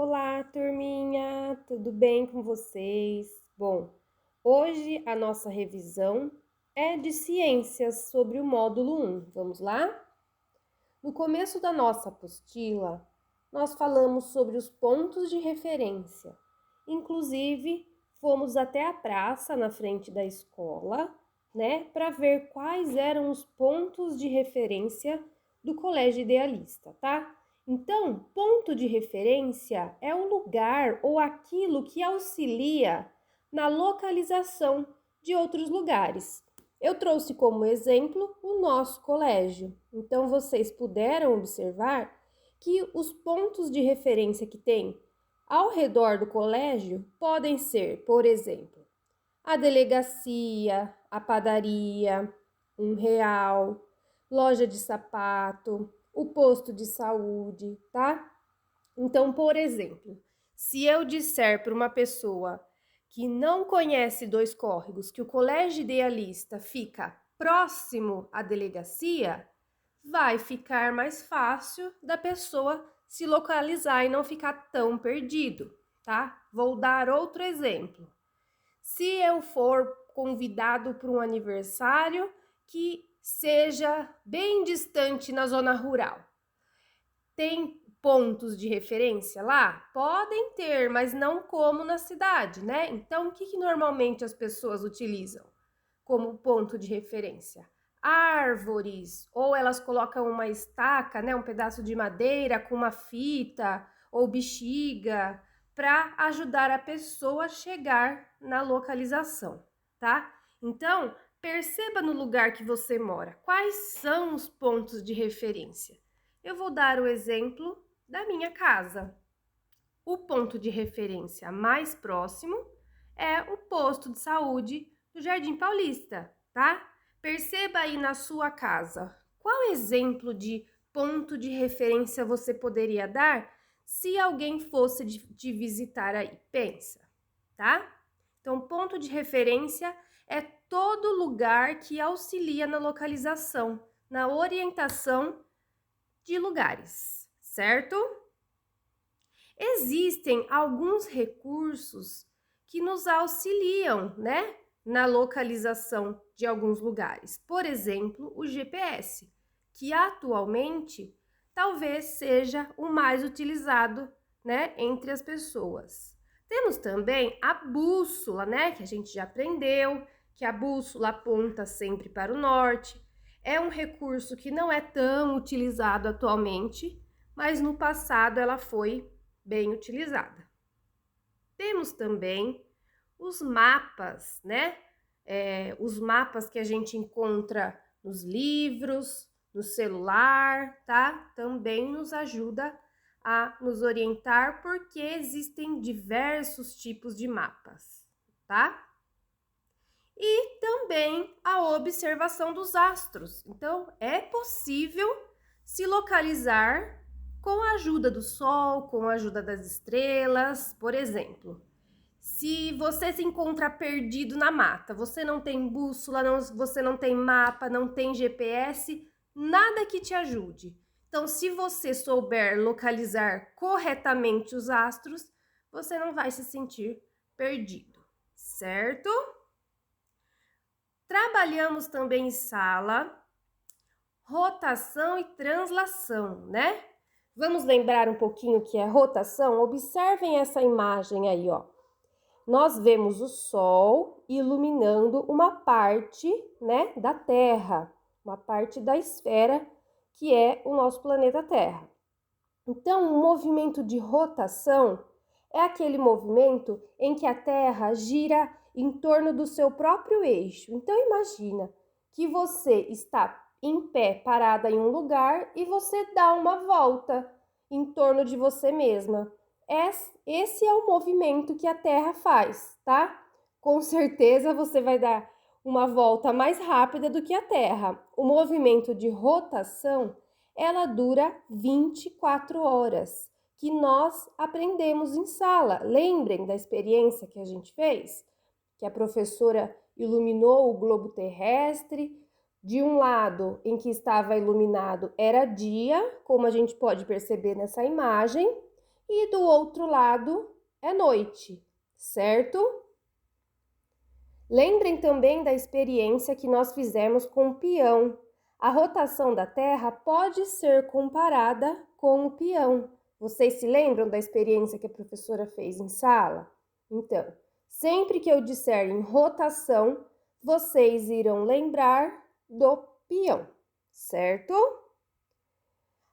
Olá, turminha, tudo bem com vocês? Bom, hoje a nossa revisão é de ciências sobre o módulo 1. Vamos lá? No começo da nossa apostila, nós falamos sobre os pontos de referência. Inclusive, fomos até a praça na frente da escola, né, para ver quais eram os pontos de referência do Colégio Idealista, tá? Então, ponto de referência é o lugar ou aquilo que auxilia na localização de outros lugares. Eu trouxe como exemplo o nosso colégio. Então, vocês puderam observar que os pontos de referência que tem ao redor do colégio podem ser, por exemplo, a delegacia, a padaria, um real, loja de sapato, o posto de saúde, tá? Então, por exemplo, se eu disser para uma pessoa que não conhece Dois Córregos que o Colégio Idealista fica próximo à delegacia, vai ficar mais fácil da pessoa se localizar e não ficar tão perdido, tá? Vou dar outro exemplo. Se eu for convidado para um aniversário que seja bem distante na zona rural, tem pontos de referência lá? Podem ter, mas não como na cidade, né? Então, o que normalmente as pessoas utilizam como ponto de referência? Árvores, ou elas colocam uma estaca, né, um pedaço de madeira com uma fita ou bexiga para ajudar a pessoa a chegar na localização, tá? Então, perceba no lugar que você mora, quais são os pontos de referência. Eu vou dar o exemplo da minha casa. O ponto de referência mais próximo é o posto de saúde do Jardim Paulista, tá? Perceba aí na sua casa, qual exemplo de ponto de referência você poderia dar se alguém fosse te visitar aí? Pensa, tá? Então, ponto de referência é todo lugar que auxilia na localização, na orientação de lugares, certo? Existem alguns recursos que nos auxiliam, né, na localização de alguns lugares. Por exemplo, o GPS, que atualmente talvez seja o mais utilizado, né, entre as pessoas. Temos também a bússola, né, que a gente já aprendeu, que a bússola aponta sempre para o norte. É um recurso que não é tão utilizado atualmente, mas no passado ela foi bem utilizada. Temos também os mapas, né? Os mapas que a gente encontra nos livros, no celular, tá? Também nos ajuda a nos orientar porque existem diversos tipos de mapas, tá? E também a observação dos astros. Então, é possível se localizar com a ajuda do Sol, com a ajuda das estrelas, por exemplo. Se você se encontra perdido na mata, você não tem bússola, você não tem mapa, não tem GPS, nada que te ajude. Então, se você souber localizar corretamente os astros, você não vai se sentir perdido, certo? Trabalhamos também em sala, rotação e translação, né? Vamos lembrar um pouquinho o que é rotação? Observem essa imagem aí, ó. Nós vemos o Sol iluminando uma parte, né, da Terra, uma parte da esfera que é o nosso planeta Terra. Então, o movimento de rotação é aquele movimento em que a Terra gira em torno do seu próprio eixo. Então, imagina que você está em pé, parada em um lugar, e você dá uma volta em torno de você mesma. Esse é o movimento que a Terra faz, tá? Com certeza você vai dar uma volta mais rápida do que a Terra. O movimento de rotação, ela dura 24 horas, que nós aprendemos em sala. Lembrem da experiência que a gente fez? Que a professora iluminou o globo terrestre. De um lado em que estava iluminado era dia, como a gente pode perceber nessa imagem, e do outro lado é noite, certo? Lembrem também da experiência que nós fizemos com o peão. A rotação da Terra pode ser comparada com o peão. Vocês se lembram da experiência que a professora fez em sala? Então, sempre que eu disser em rotação, vocês irão lembrar do peão, certo?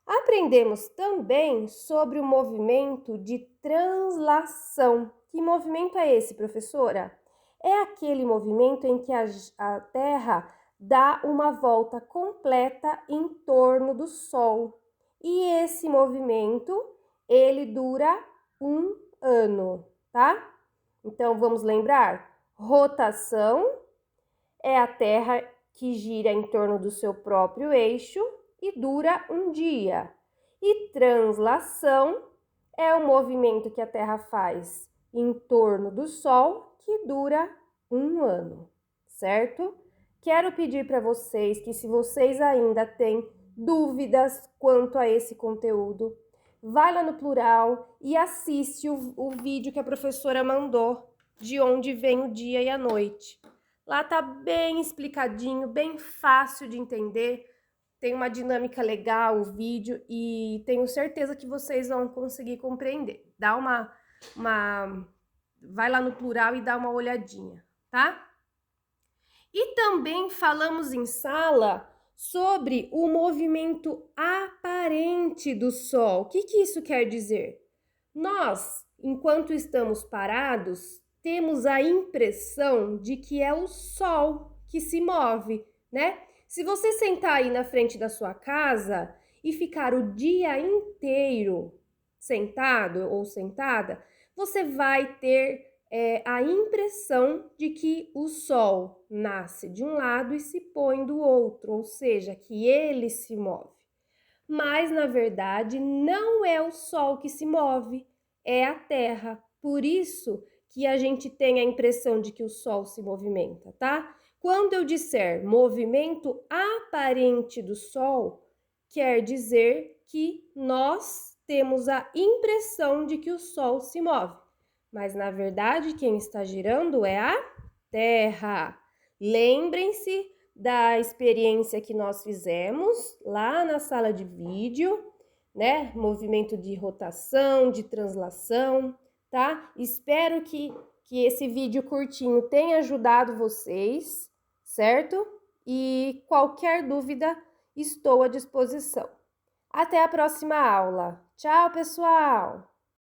Aprendemos também sobre o movimento de translação. Que movimento é esse, professora? É aquele movimento em que a Terra dá uma volta completa em torno do Sol. E esse movimento, ele dura 1 ano, tá? Então, vamos lembrar? Rotação é a Terra que gira em torno do seu próprio eixo e dura 1 dia. E translação é o movimento que a Terra faz em torno do Sol, que dura 1 ano, certo? Quero pedir para vocês que, se vocês ainda têm dúvidas quanto a esse conteúdo, vai lá no plural e assiste o vídeo que a professora mandou de onde vem o dia e a noite. Lá tá bem explicadinho, bem fácil de entender, tem uma dinâmica legal o vídeo e tenho certeza que vocês vão conseguir compreender. Vai lá no plural e dá uma olhadinha, tá? E também falamos em sala sobre o movimento aparente do Sol. O que isso quer dizer? Nós, enquanto estamos parados, temos a impressão de que é o Sol que se move, né? Se você sentar aí na frente da sua casa e ficar o dia inteiro sentado ou sentada, você vai ter a impressão de que o Sol nasce de um lado e se põe do outro, ou seja, que ele se move. Mas, na verdade, não é o Sol que se move, é a Terra. Por isso que a gente tem a impressão de que o Sol se movimenta, tá? Quando eu disser movimento aparente do Sol, quer dizer que nós temos a impressão de que o Sol se move. Mas, na verdade, quem está girando é a Terra. Lembrem-se da experiência que nós fizemos lá na sala de vídeo, né? Movimento de rotação, de translação, tá? Espero que esse vídeo curtinho tenha ajudado vocês, certo? E qualquer dúvida, estou à disposição. Até a próxima aula. Tchau, pessoal!